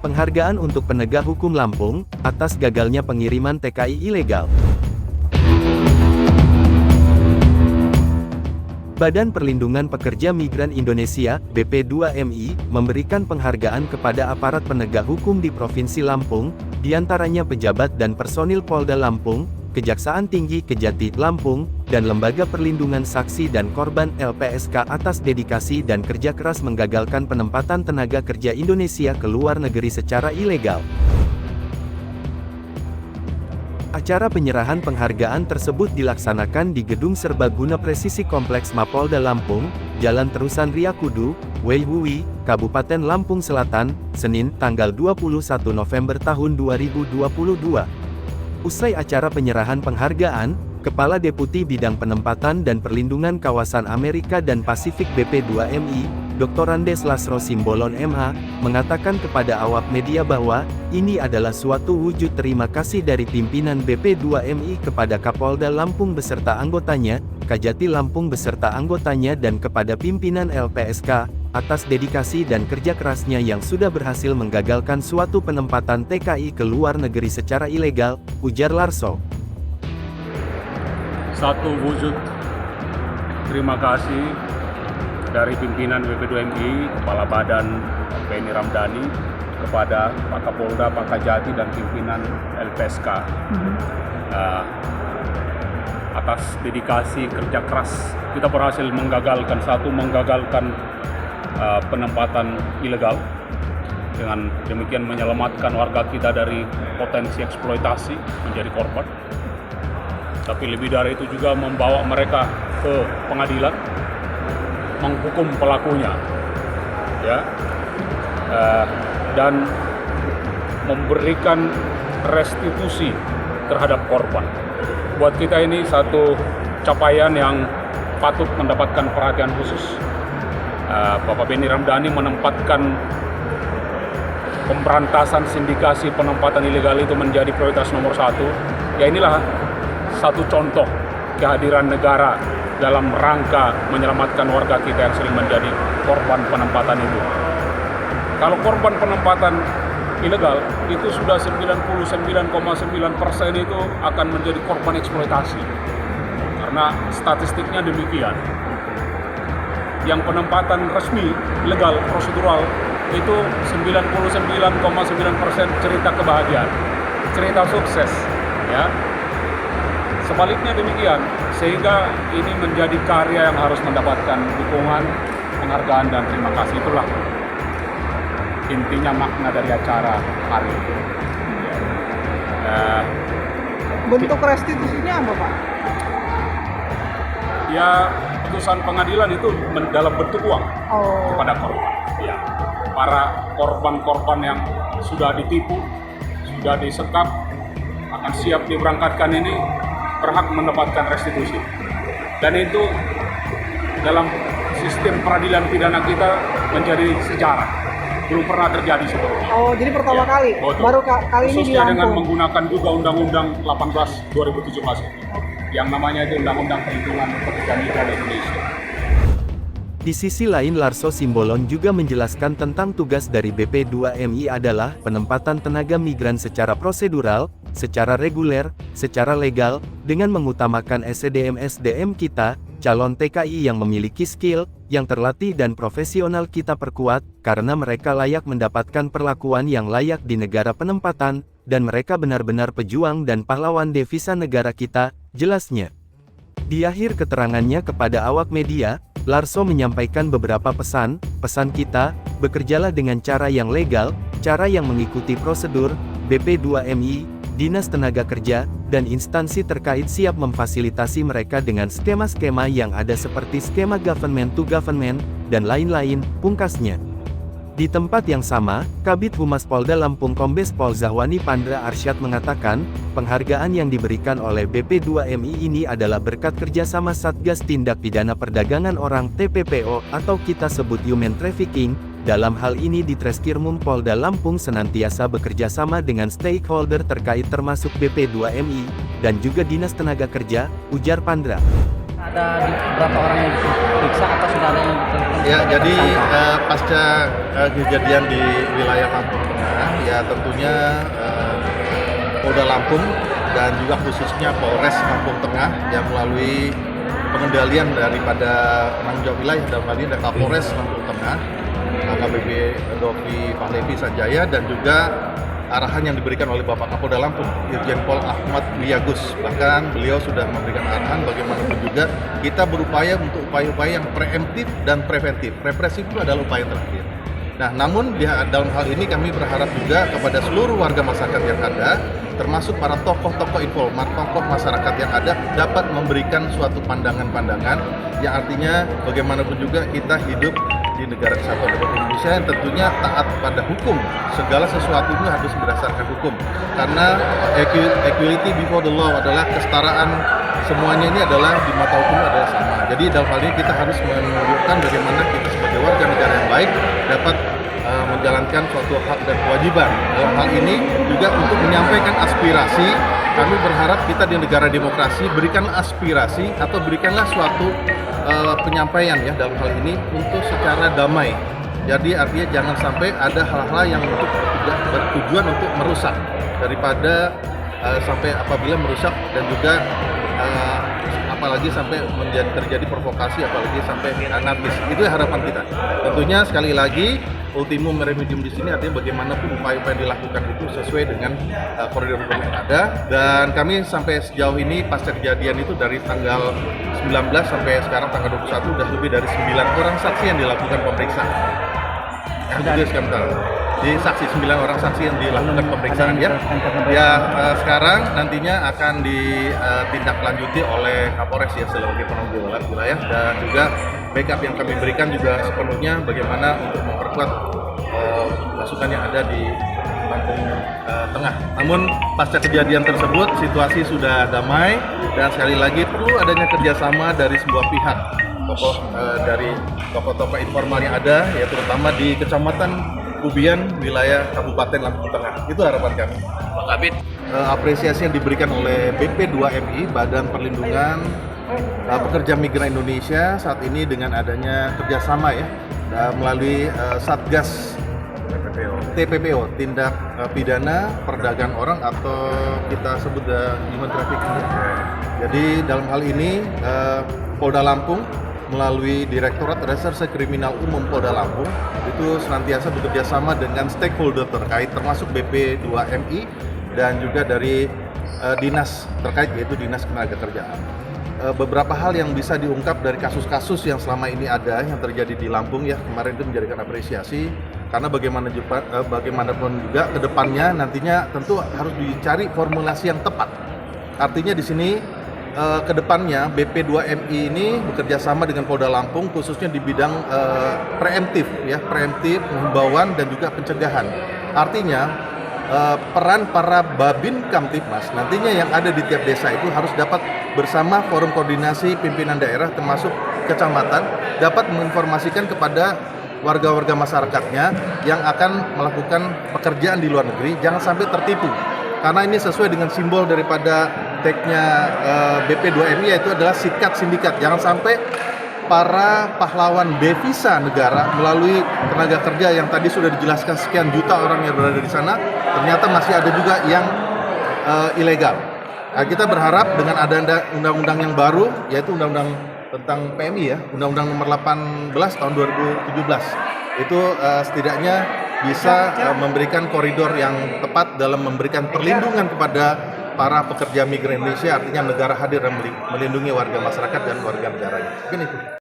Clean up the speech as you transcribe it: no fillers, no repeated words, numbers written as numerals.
Penghargaan untuk penegak hukum Lampung, atas gagalnya pengiriman TKI ilegal. Badan Perlindungan Pekerja Migran Indonesia, BP2MI, memberikan penghargaan kepada aparat penegak hukum di Provinsi Lampung, diantaranya pejabat dan personil Polda Lampung, Kejaksaan Tinggi Kejati Lampung, dan Lembaga Perlindungan Saksi dan Korban LPSK atas dedikasi dan kerja keras menggagalkan penempatan tenaga kerja Indonesia ke luar negeri secara ilegal. Acara penyerahan penghargaan tersebut dilaksanakan di Gedung Serbaguna Presisi Kompleks Mapolda Lampung, Jalan Terusan Riyakudu, Weiwuwi, Kabupaten Lampung Selatan, Senin, tanggal 21 November tahun 2022. Usai acara penyerahan penghargaan, Kepala Deputi Bidang Penempatan dan Perlindungan Kawasan Amerika dan Pasifik BP2MI, Dr. Andes Lasro Simbolon MH, mengatakan kepada awak media bahwa, ini adalah suatu wujud terima kasih dari pimpinan BP2MI kepada Kapolda Lampung beserta anggotanya, Kajati Lampung beserta anggotanya dan kepada pimpinan LPSK, atas dedikasi dan kerja kerasnya yang sudah berhasil menggagalkan suatu penempatan TKI ke luar negeri secara ilegal, ujar Larso. Satu wujud terima kasih dari pimpinan BP2MI, Kepala Badan Benny Ramdhani, kepada Pak Kapolda, Pak Kajati, dan pimpinan LPSK atas dedikasi kerja keras. Kita berhasil menggagalkan penempatan ilegal, dengan demikian menyelamatkan warga kita dari potensi eksploitasi menjadi korban. Tapi lebih dari itu juga membawa mereka ke pengadilan, menghukum pelakunya, ya, dan memberikan restitusi terhadap korban. Buat kita ini satu capaian yang patut mendapatkan perhatian khusus. Bapak Benny Ramdhani menempatkan pemberantasan sindikasi penempatan ilegal itu menjadi prioritas nomor 1. Ya, inilah satu contoh kehadiran negara dalam rangka menyelamatkan warga kita yang sering menjadi korban penempatan itu. Kalau korban penempatan ilegal itu sudah 99,9% itu akan menjadi korban eksploitasi. Karena statistiknya demikian. Yang penempatan resmi, legal, prosedural itu 99,9% cerita kebahagiaan, cerita sukses, ya. Sebaliknya demikian, sehingga ini menjadi karya yang harus mendapatkan dukungan, penghargaan, dan terima kasih. Itulah intinya makna dari acara hari ini. Bentuk restitusinya apa, Pak? Ya, putusan pengadilan itu dalam bentuk uang kepada korban. Ya, para korban-korban yang sudah ditipu, sudah disekap, akan siap diberangkatkan ini berhak mendapatkan restitusi. Dan itu dalam sistem peradilan pidana kita menjadi sejarah. Belum pernah terjadi sebelumnya. Oh, jadi pertama kali? Betul. Baru kali ini di Khususnya Lampung? dengan menggunakan juga Undang-Undang 18 2017 yang namanya itu Undang-Undang Perlindungan Pekerja Migran Indonesia. Di sisi lain Larso Simbolon juga menjelaskan tentang tugas dari BP2MI adalah penempatan tenaga migran secara prosedural, secara reguler, secara legal, dengan mengutamakan SDM kita, calon TKI yang memiliki skill, yang terlatih dan profesional kita perkuat, karena mereka layak mendapatkan perlakuan yang layak di negara penempatan, dan mereka benar-benar pejuang dan pahlawan devisa negara kita, jelasnya. Di akhir keterangannya kepada awak media, Larso menyampaikan beberapa pesan kita, bekerjalah dengan cara yang legal, cara yang mengikuti prosedur, BP2MI, Dinas Tenaga Kerja, dan instansi terkait siap memfasilitasi mereka dengan skema-skema yang ada seperti skema government to government, dan lain-lain, pungkasnya. Di tempat yang sama, Kabid Humas Polda Lampung Kombes Pol Zahwani Pandra Arsyad mengatakan, penghargaan yang diberikan oleh BP2MI ini adalah berkat kerjasama Satgas Tindak Pidana Perdagangan Orang (TPPO) atau kita sebut Human Trafficking. Dalam hal ini di Treskrimum Polda Lampung senantiasa bekerja sama dengan stakeholder terkait termasuk BP2MI, dan juga Dinas Tenaga Kerja, ujar Pandra. Ada berapa orang yang diperiksa atau sudah ada yang ya, jadi pasca kejadian di wilayah Lampung Tengah ya tentunya Polda Lampung dan juga khususnya Polres Lampung Tengah yang melalui pengendalian daripada penanggung jawab wilayah dalam hal ini ada Kapolres Lampung Tengah, AKBP Dovi Fahlevi Sanjaya, dan juga arahan yang diberikan oleh Bapak Kapolda Lampung, Irjen Pol Ahmad Wiyagus. Bahkan beliau sudah memberikan arahan bagaimanapun juga kita berupaya untuk upaya-upaya yang preemptif dan preventif. Represif itu adalah upaya terakhir. Nah, namun dalam hal ini kami berharap juga kepada seluruh warga masyarakat yang ada, termasuk para tokoh-tokoh informal, tokoh masyarakat yang ada, dapat memberikan suatu pandangan-pandangan yang artinya bagaimanapun juga kita hidup di negara kesatuan Republik Indonesia yang tentunya taat pada hukum. Segala sesuatu itu harus berdasarkan hukum. Karena equality before the law adalah kesetaraan, semuanya ini adalah di mata hukum adalah sama. Jadi dalam hal ini kita harus menunjukkan bagaimana kita sebagai warga negara yang baik dapat menjalankan suatu hak dan kewajiban. Dalam hal ini juga untuk menyampaikan aspirasi, kami berharap kita di negara demokrasi berikan aspirasi atau berikanlah suatu penyampaian ya dalam hal ini untuk secara damai. Jadi artinya jangan sampai ada hal-hal yang tidak bertujuan untuk merusak daripada sampai apabila merusak dan juga apalagi sampai terjadi provokasi, apalagi sampai anarkis. Itu harapan kita. Tentunya sekali lagi ultimum remedium di sini artinya bagaimanapun upaya-upaya yang dilakukan itu sesuai dengan koridor hukum yang ada. Dan kami sampai sejauh ini pasca kejadian itu dari tanggal 19 sampai sekarang tanggal 21 sudah lebih dari 9 orang saksi yang dilakukan pemeriksaan. Di saksi 9 orang saksi yang dilakukan pemeriksaan ya. Sekarang nantinya akan ditindaklanjuti oleh Kapolres ya sebagai penanggung jawab wilayah, dan juga backup yang kami berikan juga sepenuhnya bagaimana untuk memperkuat pasukan yang ada di Lampung Tengah. Namun pasca kejadian tersebut situasi sudah damai dan sekali lagi perlu adanya kerjasama dari sebuah pihak, dari tokoh-tokoh informal yang ada, ya terutama di Kecamatan Kubian, wilayah Kabupaten Lampung Tengah. Itu harapan kami. Pak Kabit. Apresiasi yang diberikan oleh BP2MI, Badan Perlindungan Pekerja Migran Indonesia saat ini dengan adanya kerjasama ya melalui Satgas TPPO, tindak pidana perdagangan orang atau kita sebut human trafficking. Jadi dalam hal ini Polda Lampung melalui Direktorat Reserse Kriminal Umum Polda Lampung itu senantiasa bekerja sama dengan stakeholder terkait termasuk BP2MI dan juga dari dinas terkait yaitu Dinas Ketenagakerjaan. Beberapa hal yang bisa diungkap dari kasus-kasus yang selama ini ada yang terjadi di Lampung ya kemarin itu menjadikan apresiasi karena bagaimanapun juga ke depannya nantinya tentu harus dicari formulasi yang tepat. Artinya di sini kedepannya BP2MI ini bekerja sama dengan Polda Lampung khususnya di bidang preemptif, himbauan dan juga pencegahan. Artinya peran para Babin Kamtibmas nantinya yang ada di tiap desa itu harus dapat bersama forum koordinasi pimpinan daerah termasuk kecamatan dapat menginformasikan kepada warga-warga masyarakatnya yang akan melakukan pekerjaan di luar negeri jangan sampai tertipu. Karena ini sesuai dengan simbol daripada tagnya BP2MI yaitu adalah sikat sindikat. Jangan sampai para pahlawan devisa negara melalui tenaga kerja yang tadi sudah dijelaskan sekian juta orang yang berada di sana, ternyata masih ada juga yang ilegal. Nah, kita berharap dengan ada undang-undang yang baru yaitu undang-undang tentang PMI ya, Undang-Undang Nomor 18 tahun 2017 itu setidaknya bisa memberikan koridor yang tepat dalam memberikan perlindungan kepada para pekerja migran Indonesia, artinya negara hadir dan melindungi warga masyarakat dan warga negaranya. Mungkin itu.